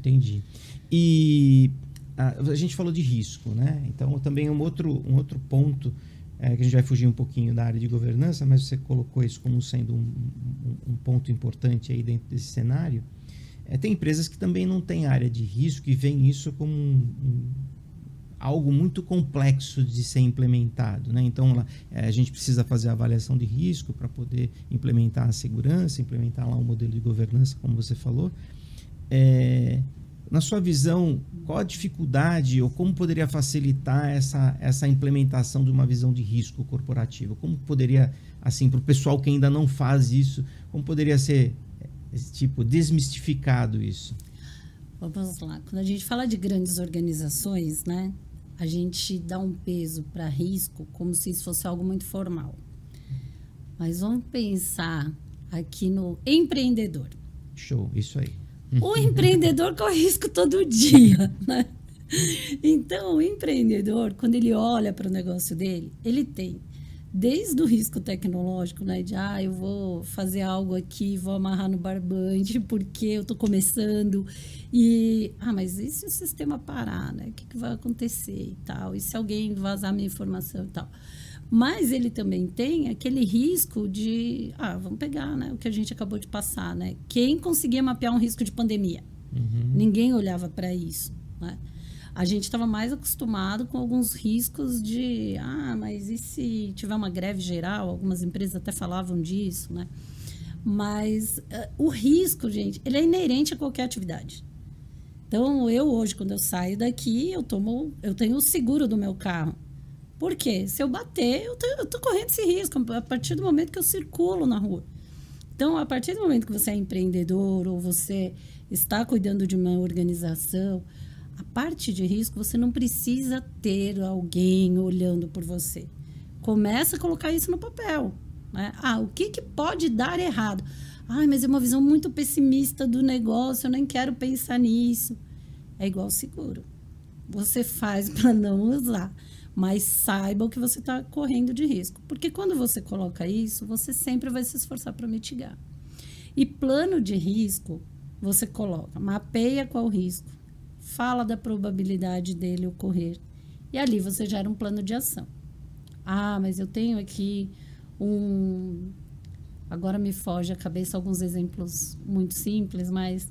Entendi. E a gente falou de risco, né? Então, também um outro ponto que a gente vai fugir um pouquinho da área de governança, mas você colocou isso como sendo um ponto importante aí dentro desse cenário. Tem empresas que também não têm área de risco e veem isso como algo muito complexo de ser implementado, né? Então, a gente precisa fazer a avaliação de risco para poder implementar a segurança, implementar lá um modelo de governança, como você falou. Na sua visão, qual a dificuldade ou como poderia facilitar essa implementação de uma visão de risco corporativo? Como poderia, assim, para o pessoal que ainda não faz isso, como poderia ser desmistificado isso? Vamos lá. Quando a gente fala de grandes organizações, né, a gente dá um peso para risco como se isso fosse algo muito formal. Mas vamos pensar aqui no empreendedor. Show, isso aí. O empreendedor corre risco todo dia, né? Então, o empreendedor, quando ele olha para o negócio dele, ele tem desde o risco tecnológico, né? De, eu vou fazer algo aqui, vou amarrar no barbante porque eu estou começando. Mas e se o sistema parar, né? O que vai acontecer e tal? E se alguém vazar minha informação e tal? Mas ele também tem aquele risco de... vamos pegar, né, o que a gente acabou de passar, né? Quem conseguia mapear um risco de pandemia? Ninguém olhava para isso, né? A gente estava mais acostumado com alguns riscos de... mas e se tiver uma greve geral? Algumas empresas até falavam disso, né? Mas o risco, gente, ele é inerente a qualquer atividade. Então, eu hoje, quando eu saio daqui, eu tenho o seguro do meu carro. Por quê? Se eu bater, eu tô correndo esse risco a partir do momento que eu circulo na rua. Então, a partir do momento que você é empreendedor ou você está cuidando de uma organização, a parte de risco você não precisa ter alguém olhando por você. Começa a colocar isso no papel, né? O que pode dar errado? Mas é uma visão muito pessimista do negócio, eu nem quero pensar nisso. É igual seguro. Você faz para não usar. Mas saiba o que você está correndo de risco. Porque quando você coloca isso, você sempre vai se esforçar para mitigar. E plano de risco, você coloca, mapeia qual o risco, fala da probabilidade dele ocorrer. E ali você gera um plano de ação. Mas eu tenho aqui agora me foge a cabeça alguns exemplos muito simples, mas...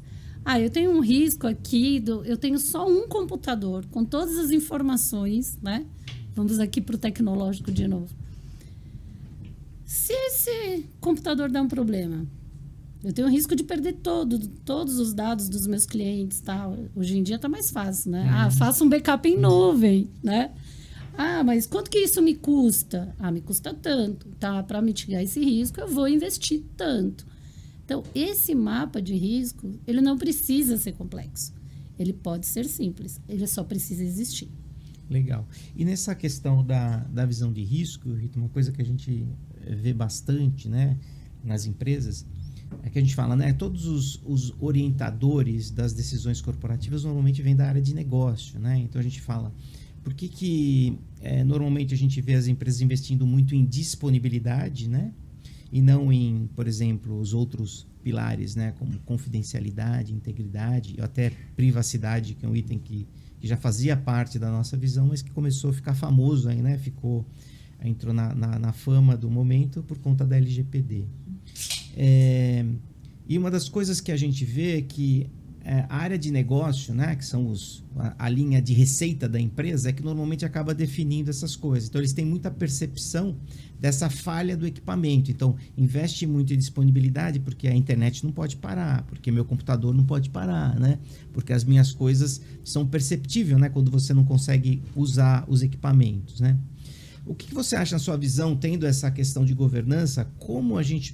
eu tenho um risco aqui, eu tenho só um computador com todas as informações, né? Vamos aqui para o tecnológico de novo. Se esse computador der um problema, eu tenho o risco de perder todos os dados dos meus clientes. Tá? Hoje em dia está mais fácil, né? Faça um backup em nuvem, né? Mas quanto que isso me custa? Me custa tanto. Tá? Para mitigar esse risco, eu vou investir tanto. Então, esse mapa de risco, ele não precisa ser complexo. Ele pode ser simples. Ele só precisa existir. Legal. E nessa questão da visão de risco, Rita, uma coisa que a gente vê bastante, né, nas empresas, é que a gente fala, né, todos os orientadores das decisões corporativas normalmente vêm da área de negócio, né? Então a gente fala, por que normalmente a gente vê as empresas investindo muito em disponibilidade, né? E não em, por exemplo, os outros pilares, né, como confidencialidade, integridade, ou até privacidade, que é um item que já fazia parte da nossa visão, mas que começou a ficar famoso aí, né? Entrou na fama do momento por conta da LGPD. E uma das coisas que a gente vê é que a área de negócio, né, que são a linha de receita da empresa, é que normalmente acaba definindo essas coisas. Então, eles têm muita percepção dessa falha do equipamento. Então, investe muito em disponibilidade, porque a internet não pode parar, porque meu computador não pode parar, né? Porque as minhas coisas são perceptíveis, né, quando você não consegue usar os equipamentos, né? O que você acha, na sua visão, tendo essa questão de governança, como a gente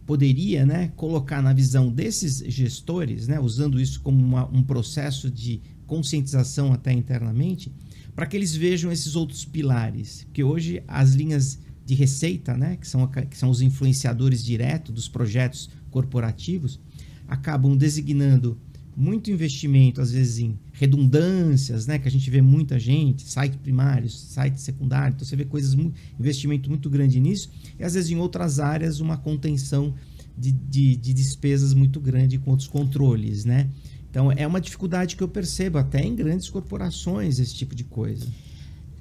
poderia, né, colocar na visão desses gestores, né, usando isso como um processo de conscientização até internamente, para que eles vejam esses outros pilares? Porque hoje as linhas de receita, né, que são os influenciadores diretos dos projetos corporativos, acabam designando muito investimento, às vezes, em redundâncias, né, que a gente vê muita gente, site primário, site secundário, então você vê investimento muito grande nisso, e às vezes em outras áreas uma contenção de despesas muito grande com outros controles, né? Então, é uma dificuldade que eu percebo até em grandes corporações, esse tipo de coisa.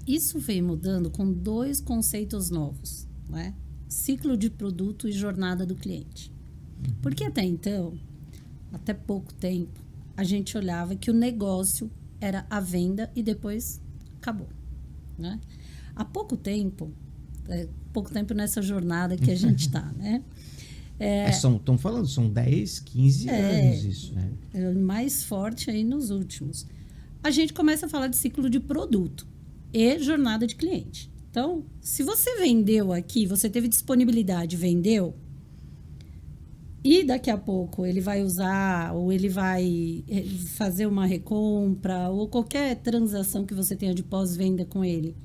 Isso veio mudando com 2 conceitos novos, né? Ciclo de produto e jornada do cliente. Porque até então, até pouco tempo, a gente olhava que o negócio era a venda e depois acabou, né? Há pouco tempo nessa jornada que a gente está, né? Estão falando, são 10, 15 anos isso, né? É mais forte aí nos últimos. A gente começa a falar de ciclo de produto e jornada de cliente. Então, se você vendeu aqui, você teve disponibilidade, vendeu, e daqui a pouco ele vai usar, ou ele vai fazer uma recompra, ou qualquer transação que você tenha de pós-venda com ele,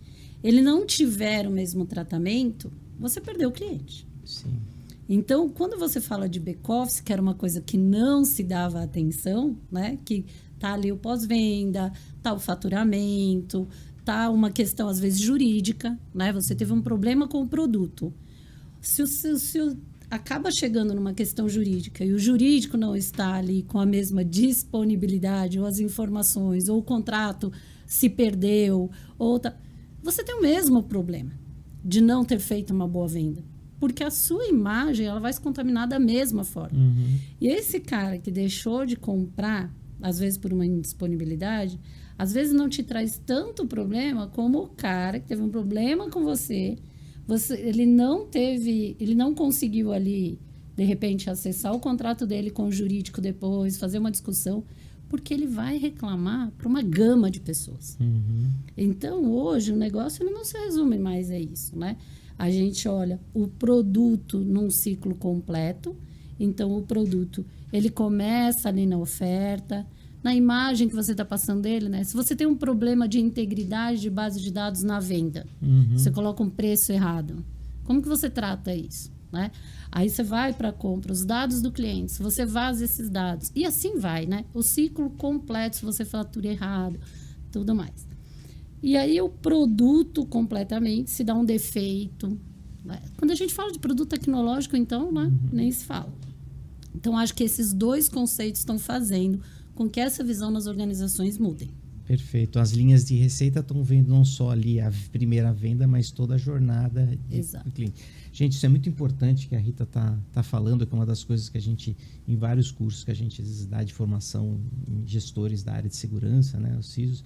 ele não tiver o mesmo tratamento, você perdeu o cliente. Sim. Então, quando você fala de back-office, que era uma coisa que não se dava atenção, né? Que tá ali o pós-venda, tá o faturamento, tá uma questão, às vezes, jurídica, né? Você teve um problema com o produto. Se acaba chegando numa questão jurídica e o jurídico não está ali com a mesma disponibilidade ou as informações, ou o contrato se perdeu, você tem o mesmo problema de não ter feito uma boa venda. Porque a sua imagem ela vai se contaminar da mesma forma. E esse cara que deixou de comprar, às vezes por uma indisponibilidade, às vezes não te traz tanto problema como o cara que teve um problema com você. Ele não conseguiu ali, de repente, acessar o contrato dele com o jurídico depois, fazer uma discussão, porque ele vai reclamar para uma gama de pessoas. Então, hoje, o negócio ele não se resume mais a isso, né? A gente olha o produto num ciclo completo. Então, o produto, ele começa ali na oferta, na imagem que você está passando dele, né? Se você tem um problema de integridade de base de dados na venda, você coloca um preço errado, como que você trata isso, né? Aí você vai para a compra, os dados do cliente, se você vaza esses dados, e assim vai, né? O ciclo completo, se você fatura errado, tudo mais. E aí o produto completamente se dá um defeito, né? Quando a gente fala de produto tecnológico, então, né? Nem se fala. Então, acho que esses 2 conceitos estão fazendo com que essa visão nas organizações mudem. Perfeito. As linhas de receita estão vendo não só ali a primeira venda, mas toda a jornada do cliente. Gente, isso é muito importante que a Rita tá falando, que é uma das coisas que a gente, em vários cursos que a gente dá de formação em gestores da área de segurança, né, os CISOs,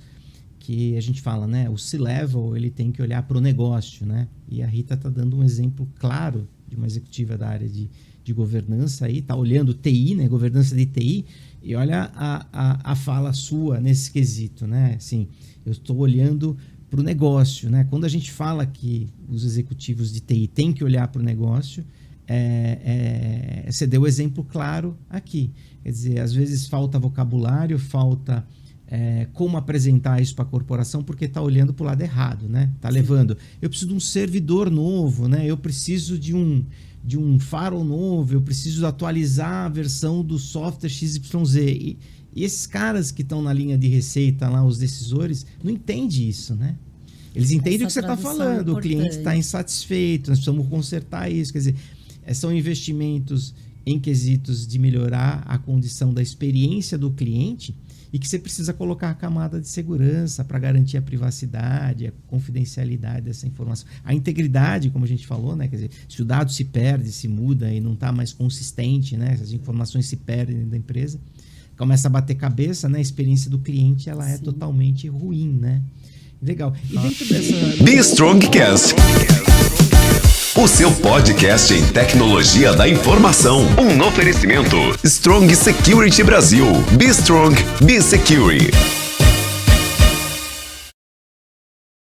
que a gente fala, né, o C-Level ele tem que olhar para o negócio, né? E a Rita está dando um exemplo claro de uma executiva da área de governança aí, está olhando TI, né, governança de TI, e olha a fala sua nesse quesito, né? Assim, eu estou olhando para o negócio, né? Quando a gente fala que os executivos de TI têm que olhar para o negócio, você deu o exemplo claro aqui. Quer dizer, às vezes falta vocabulário, falta como apresentar isso para a corporação, porque está olhando para o lado errado, né? Está levando. Eu preciso de um servidor novo, né? Eu preciso de um firewall novo, eu preciso atualizar a versão do software XYZ. E esses caras que estão na linha de receita lá, os decisores, não entendem isso, né? Eles entendem o que você está falando, o cliente está insatisfeito, nós precisamos consertar isso. Quer dizer, são investimentos em quesitos de melhorar a condição da experiência do cliente e que você precisa colocar a camada de segurança para garantir a privacidade, a confidencialidade dessa informação. A integridade, como a gente falou, né? Quer dizer, se o dado se perde, se muda e não está mais consistente, né? Se as informações se perdem dentro da empresa, começa a bater cabeça, né? A experiência do cliente ela é totalmente ruim, né? Legal. E dentro dessa... Be Strongcast. O seu podcast em tecnologia da informação. Um oferecimento. Strong Security Brasil. Be Strong, Be Secure.